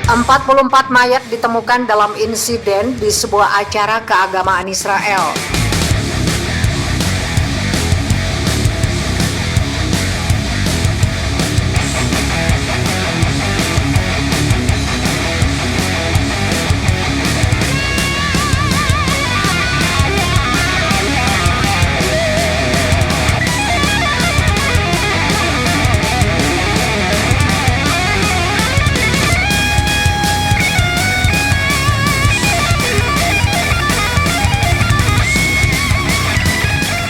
44 mayat ditemukan dalam insiden di sebuah acara keagamaan Israel.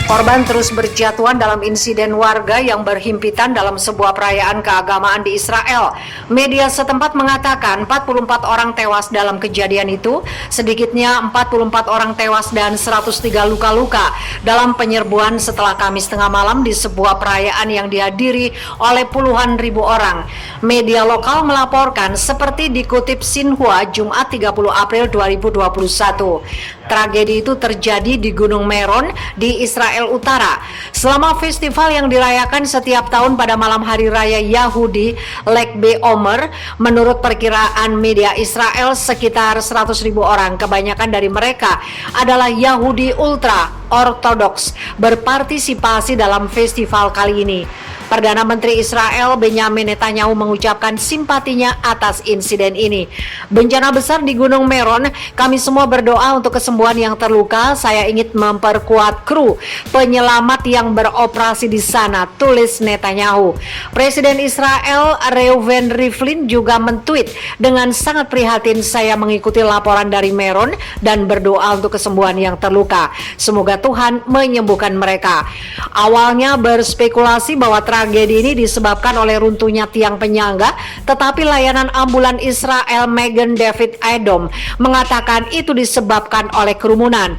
Korban terus berjatuhan dalam insiden warga yang berhimpitan dalam sebuah perayaan keagamaan di Israel. Media setempat mengatakan 44 orang tewas dalam kejadian itu, sedikitnya 44 orang tewas dan 103 luka-luka dalam penyerbuan setelah Kamis tengah malam di sebuah perayaan yang dihadiri oleh puluhan ribu orang. Media lokal melaporkan seperti dikutip Xinhua Jumat 30 April 2021. Tragedi itu terjadi di Gunung Meron di Israel Utara. Selama festival yang dirayakan setiap tahun pada malam hari raya Yahudi Lag BaOmer, menurut perkiraan media Israel sekitar 100.000 orang, kebanyakan dari mereka adalah Yahudi ultra ortodoks, berpartisipasi dalam festival kali ini. Perdana Menteri Israel Benyamin Netanyahu mengucapkan simpatinya atas insiden ini. Bencana besar di Gunung Meron, kami semua berdoa untuk kesembuhan yang terluka. Saya ingin memperkuat kru penyelamat yang beroperasi di sana, tulis Netanyahu. Presiden Israel Reuven Rivlin juga mentweet dengan sangat prihatin, saya mengikuti laporan dari Meron dan berdoa untuk kesembuhan yang terluka. Semoga Tuhan menyembuhkan mereka. Awalnya berspekulasi bahwa tragedi ini disebabkan oleh runtuhnya tiang penyangga, tetapi layanan ambulan Israel Magen David Adom mengatakan itu disebabkan oleh kerumunan.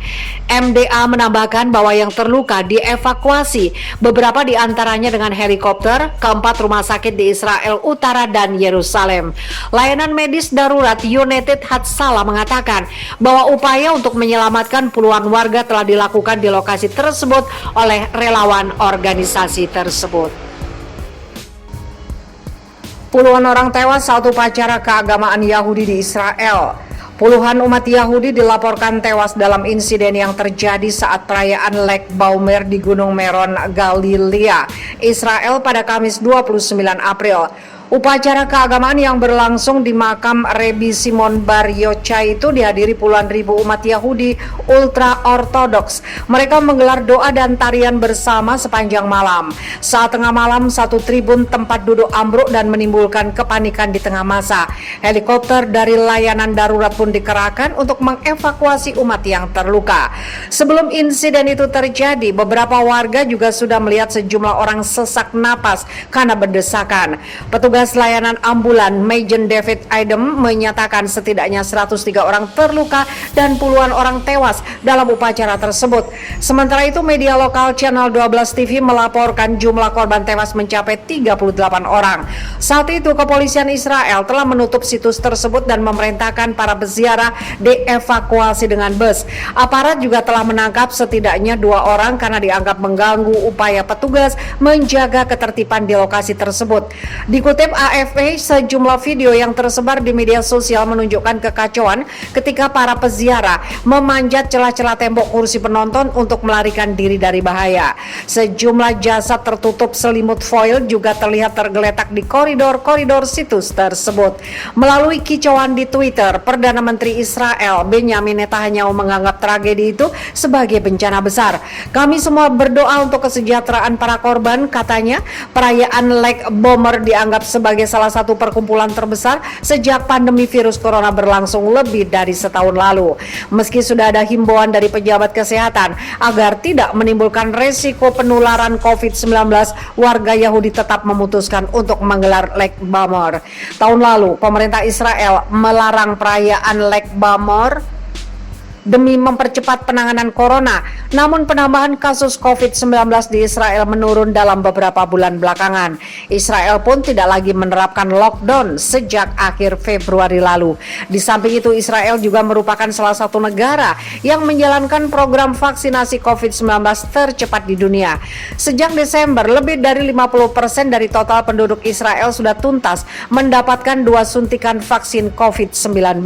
MDA menambahkan bahwa yang terluka dievakuasi, beberapa di antaranya dengan helikopter ke 4 rumah sakit di Israel Utara dan Yerusalem. Layanan medis darurat United Hatzalah mengatakan bahwa upaya untuk menyelamatkan puluhan warga telah dilakukan di lokasi tersebut oleh relawan organisasi tersebut. Puluhan orang tewas saat upacara keagamaan Yahudi di Israel. Puluhan umat Yahudi dilaporkan tewas dalam insiden yang terjadi saat perayaan Lag BaOmer di Gunung Meron, Galilea, Israel pada Kamis 29 April. Upacara keagamaan yang berlangsung di makam Rebbi Simon Bar Yochai itu dihadiri puluhan ribu umat Yahudi ultra ortodoks. Mereka menggelar doa dan tarian bersama sepanjang malam. Saat tengah malam, satu tribun tempat duduk ambruk dan menimbulkan kepanikan di tengah masa. Helikopter dari layanan darurat pun dikerahkan untuk mengevakuasi umat yang terluka. Sebelum insiden itu terjadi, beberapa warga juga sudah melihat sejumlah orang sesak napas karena berdesakan. Petugas layanan ambulan Magen David Adom menyatakan setidaknya 103 orang terluka dan puluhan orang tewas dalam upacara tersebut. Sementara itu, media lokal Channel 12 TV melaporkan jumlah korban tewas mencapai 38 orang. Saat itu, kepolisian Israel telah menutup situs tersebut dan memerintahkan para peziarah dievakuasi dengan bus. Aparat juga telah menangkap setidaknya 2 orang karena dianggap mengganggu upaya petugas menjaga ketertiban di lokasi tersebut. Dikutip AFP, sejumlah video yang tersebar di media sosial menunjukkan kekacauan ketika para peziarah memanjat celah-celah tembok kursi penonton untuk melarikan diri dari bahaya. Sejumlah jasad tertutup selimut foil juga terlihat tergeletak di koridor-koridor situs tersebut. Melalui kicauan di Twitter, Perdana Menteri Israel Benyamin Netanyahu menganggap tragedi itu sebagai bencana besar. Kami semua berdoa untuk kesejahteraan para korban, katanya. Perayaan Lag BaOmer dianggap sebagai salah satu perkumpulan terbesar sejak pandemi virus corona berlangsung lebih dari setahun lalu. Meski sudah ada himbauan dari pejabat kesehatan agar tidak menimbulkan resiko penularan COVID-19, warga Yahudi tetap memutuskan untuk menggelar Lag BaOmer. Tahun lalu, pemerintah Israel melarang perayaan Lag BaOmer demi mempercepat penanganan corona. Namun penambahan kasus COVID-19 di Israel menurun dalam beberapa bulan belakangan. Israel pun tidak lagi menerapkan lockdown sejak akhir Februari lalu. Di samping itu, Israel juga merupakan salah satu negara yang menjalankan program vaksinasi COVID-19 tercepat di dunia. Sejak Desember, lebih dari 50% dari total penduduk Israel sudah tuntas mendapatkan 2 suntikan vaksin COVID-19.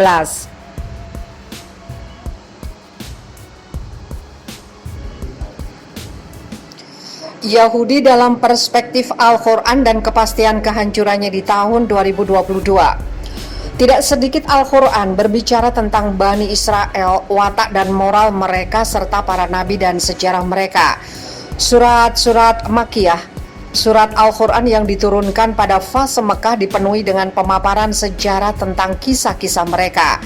Yahudi dalam perspektif Al-Quran dan kepastian kehancurannya di tahun 2022. Tidak sedikit Al-Quran berbicara tentang Bani Israel, watak dan moral mereka serta para nabi dan sejarah mereka. Surat-surat Makkiyah, surat Al-Quran yang diturunkan pada fase Mekah dipenuhi dengan pemaparan sejarah tentang kisah-kisah mereka,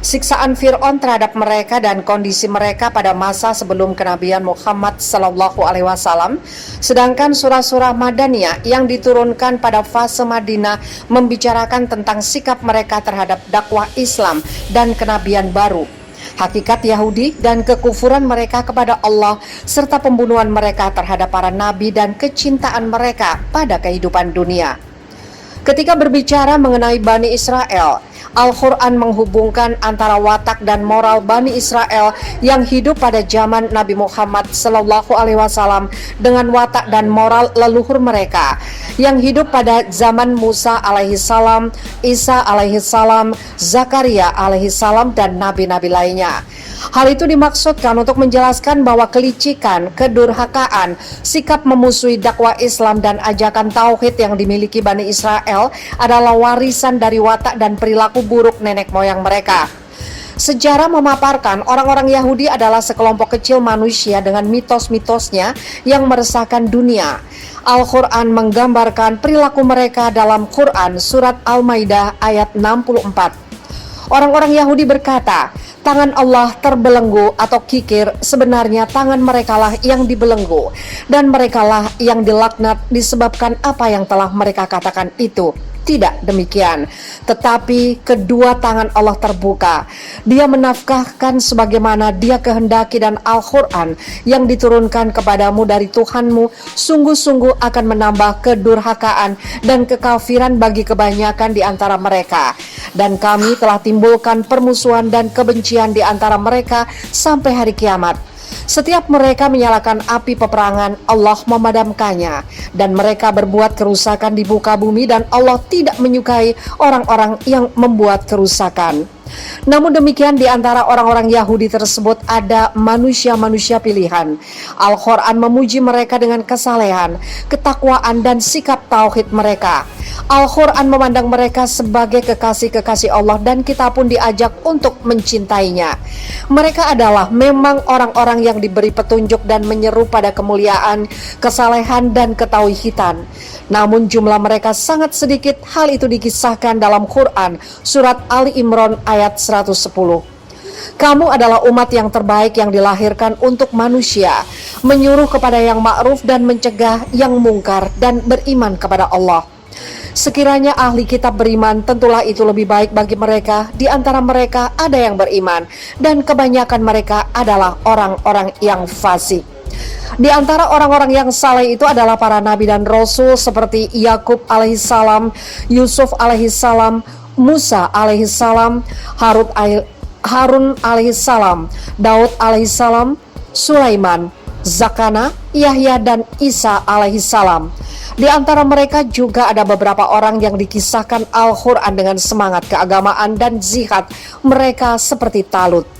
siksaan Fir'aun terhadap mereka dan kondisi mereka pada masa sebelum kenabian Muhammad SAW. Sedangkan surah-surah Madaniyah yang diturunkan pada fase Madinah membicarakan tentang sikap mereka terhadap dakwah Islam dan kenabian baru, hakikat Yahudi dan kekufuran mereka kepada Allah, serta pembunuhan mereka terhadap para nabi dan kecintaan mereka pada kehidupan dunia. Ketika berbicara mengenai Bani Israel, Al-Quran menghubungkan antara watak dan moral Bani Israel yang hidup pada zaman Nabi Muhammad SAW dengan watak dan moral leluhur mereka yang hidup pada zaman Musa alaihissalam, Isa alaihissalam, Zakaria alaihissalam, dan nabi-nabi lainnya. Hal itu dimaksudkan untuk menjelaskan bahwa kelicikan, kedurhakaan, sikap memusuhi dakwah Islam dan ajakan tauhid yang dimiliki Bani Israel adalah warisan dari watak dan perilaku buruk nenek moyang mereka. Sejarah memaparkan orang-orang Yahudi adalah sekelompok kecil manusia dengan mitos-mitosnya yang meresahkan dunia. Al-Quran menggambarkan perilaku mereka dalam Quran surat Al-Maidah ayat 64. Orang-orang Yahudi berkata, tangan Allah terbelenggu atau kikir, sebenarnya tangan merekalah yang dibelenggu, dan merekalah yang dilaknat disebabkan apa yang telah mereka katakan itu. Tidak demikian, tetapi kedua tangan Allah terbuka. Dia menafkahkan sebagaimana Dia kehendaki, dan Al-Quran yang diturunkan kepadamu dari Tuhanmu sungguh-sungguh akan menambah kedurhakaan dan kekafiran bagi kebanyakan di antara mereka. Dan kami telah timbulkan permusuhan dan kebencian di antara mereka sampai hari kiamat. Setiap mereka menyalakan api peperangan, Allah memadamkannya, dan mereka berbuat kerusakan di muka bumi, dan Allah tidak menyukai orang-orang yang membuat kerusakan. Namun demikian, di antara orang-orang Yahudi tersebut ada manusia-manusia pilihan. Al-Quran memuji mereka dengan kesalehan, ketakwaan, dan sikap tauhid mereka. Al-Quran memandang mereka sebagai kekasih-kekasih Allah, dan kita pun diajak untuk mencintainya. Mereka adalah memang orang-orang yang diberi petunjuk dan menyeru pada kemuliaan, kesalehan, dan ketauhidan. Namun jumlah mereka sangat sedikit. Hal itu dikisahkan dalam Quran surat Ali Imran ayat 110. Kamu adalah umat yang terbaik yang dilahirkan untuk manusia, menyuruh kepada yang ma'ruf dan mencegah yang mungkar, dan beriman kepada Allah. Sekiranya ahli kitab beriman, tentulah itu lebih baik bagi mereka. Di antara mereka ada yang beriman, dan kebanyakan mereka adalah orang-orang yang fasik. Di antara orang-orang yang saleh itu adalah para nabi dan rasul seperti Yakub alaihissalam, Yusuf alaihissalam, Musa alaihissalam, Harun alaihissalam, Daud alaihissalam, Sulaiman, Zakana, Yahya, dan Isa alaihissalam. Di antara mereka juga ada beberapa orang yang dikisahkan Al-Quran dengan semangat keagamaan dan jihad mereka seperti Talut.